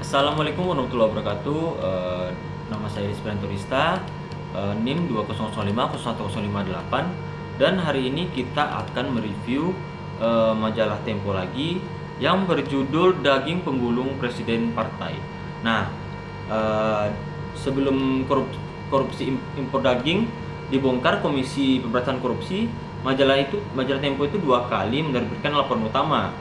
Assalamualaikum warahmatullahi wabarakatuh. Nama saya Rizky Turista, NIM 20050158, dan hari ini kita akan mereview majalah Tempo lagi yang berjudul Daging Penggulung Presiden Partai. Nah, sebelum korupsi impor daging dibongkar Komisi Pemberantasan Korupsi, majalah Tempo itu 2 kali menerbitkan laporan utama.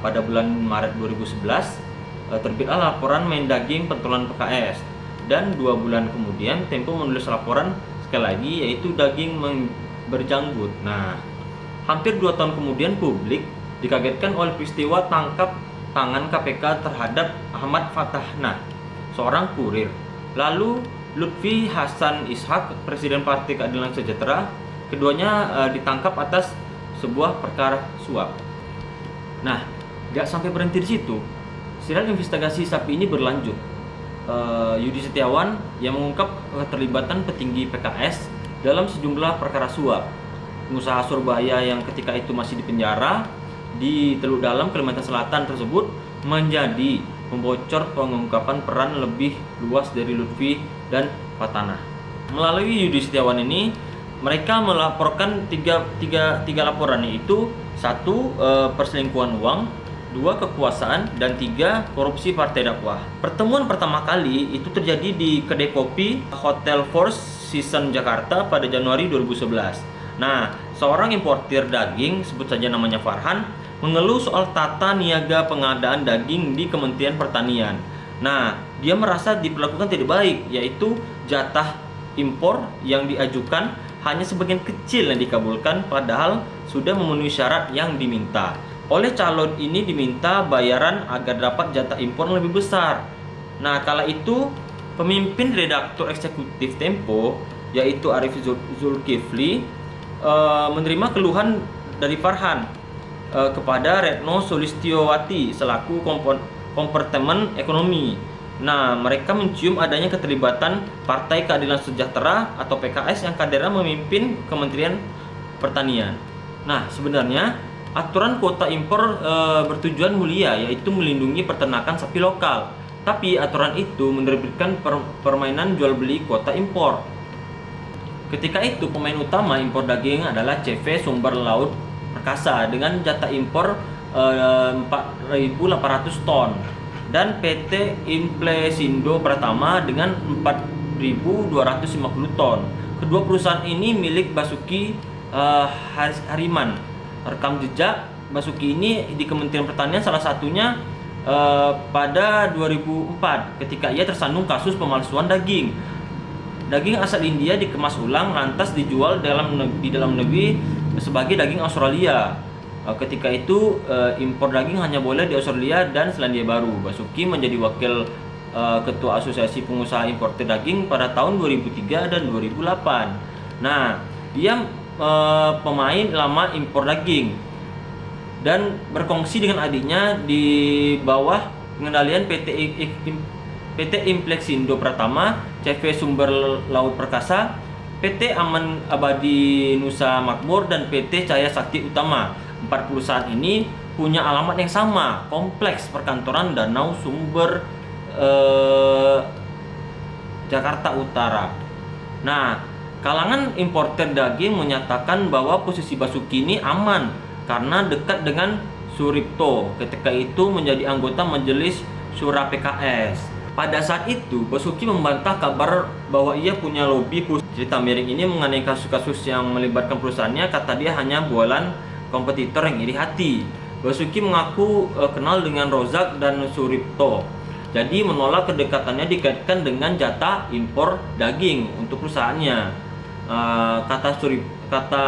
Pada bulan Maret 2011 terbitlah laporan main daging pentolan PKS, dan 2 bulan kemudian Tempo menulis laporan sekali lagi, yaitu daging berjanggut. Nah, hampir 2 tahun kemudian publik dikagetkan oleh peristiwa tangkap tangan KPK terhadap Ahmad Fatahna, seorang kurir. Lalu Lutfi Hasan Ishak, Presiden Partai Keadilan Sejahtera, keduanya ditangkap atas sebuah perkara suap. Nah, gak sampai berhenti di situ. Serial investigasi sapi ini berlanjut. Yudi Setiawan yang mengungkap keterlibatan petinggi PKS dalam sejumlah perkara suap. Pengusaha Surabaya yang ketika itu masih di penjara di Teluk Dalam, Kalimantan Selatan tersebut menjadi pembocor pengungkapan peran lebih luas dari Lutfi dan Fatahna. Melalui Yudi Setiawan ini, mereka melaporkan tiga laporan, yaitu 1. Perselingkuhan uang, 2. Kekuasaan, dan 3. Korupsi partai dakwah. Pertemuan pertama kali itu terjadi di kedai kopi Hotel Force Season Jakarta pada Januari 2011. Nah, seorang importir daging, sebut saja namanya Farhan, mengeluh soal tata niaga pengadaan daging di Kementerian Pertanian. Nah, dia merasa diperlakukan tidak baik, yaitu jatah impor yang diajukan hanya sebagian kecil yang dikabulkan, padahal sudah memenuhi syarat yang diminta. Oleh calon ini diminta bayaran agar dapat jatah impor lebih besar. Nah, kala itu pemimpin redaktur eksekutif Tempo, yaitu Arif Zulkifli, menerima keluhan dari Farhan kepada Retno Sulistyowati selaku Kompartemen Ekonomi. Nah, mereka mencium adanya keterlibatan Partai Keadilan Sejahtera atau PKS yang kadernya memimpin Kementerian Pertanian. Nah, sebenarnya aturan kuota impor bertujuan mulia, yaitu melindungi peternakan sapi lokal. Tapi aturan itu menerbitkan permainan jual beli kuota impor. Ketika itu pemain utama impor daging adalah CV Sumber Laut Perkasa dengan jatah impor 4.800 ton. Dan PT Implesindo Pratama dengan 4.250 ton. Kedua perusahaan ini milik Basuki Hariman. Rekam jejak Basuki ini di Kementerian Pertanian salah satunya pada 2004 ketika ia tersandung kasus pemalsuan daging. Daging asal India dikemas ulang lantas dijual di dalam negeri sebagai daging Australia. Ketika itu impor daging hanya boleh di Australia dan Selandia Baru. Basuki menjadi wakil ketua Asosiasi Pengusaha Importer Daging pada tahun 2003 dan 2008. Nah, dia pemain lama impor daging dan berkongsi dengan adiknya di bawah pengendalian PT Implexindo Pratama, CV Sumber Laut Perkasa, PT Aman Abadi Nusa Makmur, dan PT Cahaya Sakti Utama. 4 perusahaan ini punya alamat yang sama, Kompleks Perkantoran Danau Sumber Jakarta Utara. Nah, kalangan importer daging menyatakan bahwa posisi Basuki ini aman karena dekat dengan Suripto, ketika itu menjadi anggota Majelis Syura PKS. Pada saat itu, Basuki membantah kabar bahwa ia punya lobi khusus. Cerita miring ini mengenai kasus-kasus yang melibatkan perusahaannya, kata dia hanya bualan kompetitor yang iri hati. Basuki mengaku kenal dengan Rozak dan Suripto, jadi menolak kedekatannya dikaitkan dengan jatah impor daging untuk perusahaannya. Kata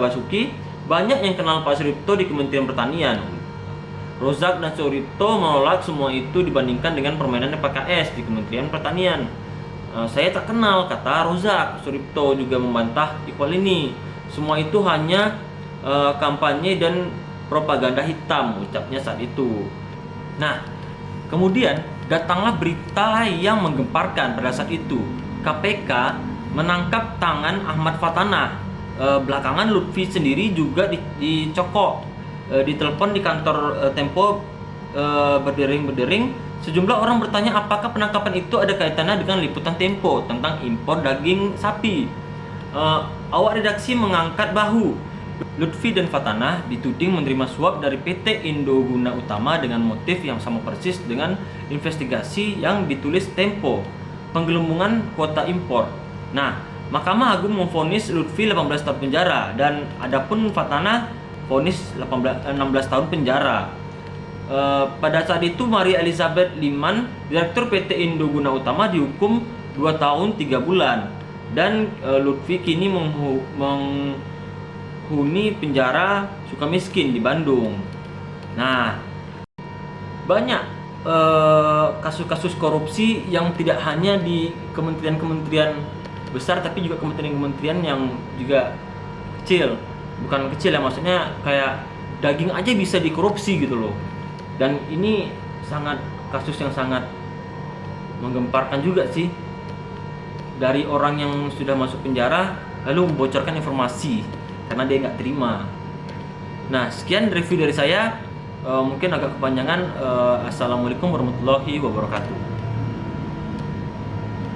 Basuki, banyak yang kenal Pak Suripto di Kementerian Pertanian. Rozak dan Suripto menolak semua itu dibandingkan dengan permainan PKS di Kementerian Pertanian. Saya tak kenal, kata Rozak. Suripto juga membantah ikhwal ini. Semua itu hanya kampanye dan propaganda hitam, ucapnya saat itu. Nah, kemudian datanglah berita yang menggemparkan pada saat itu. KPK menangkap tangan Ahmad Fatahna. Belakangan Lutfi sendiri juga dicokok, ditelepon di kantor Tempo berdering, sejumlah orang bertanya apakah penangkapan itu ada kaitannya dengan liputan Tempo tentang impor daging sapi. Awak redaksi mengangkat bahu Lutfi dan Fatana dituding menerima suap dari PT Indoguna Utama dengan motif yang sama persis dengan investigasi yang ditulis Tempo, penggelembungan kuota impor. Nah, Mahkamah Agung memvonis Lutfi 18 tahun penjara dan adapun Fatana vonis 16 tahun penjara. Pada saat itu Maria Elizabeth Liman, Direktur PT Indoguna Utama dihukum 2 tahun 3 bulan dan Lutfi kini menghuni penjara Sukamiskin di Bandung. Nah, banyak kasus-kasus korupsi yang tidak hanya di kementerian-kementerian besar tapi juga kementerian-kementerian yang juga kecil. Bukan kecil ya, maksudnya kayak daging aja bisa dikorupsi gitu loh. Dan ini kasus yang sangat menggemparkan juga sih, dari orang yang sudah masuk penjara lalu membocorkan informasi karena dia nggak terima. Nah, sekian review dari saya, mungkin agak kepanjangan. Assalamualaikum warahmatullahi wabarakatuh.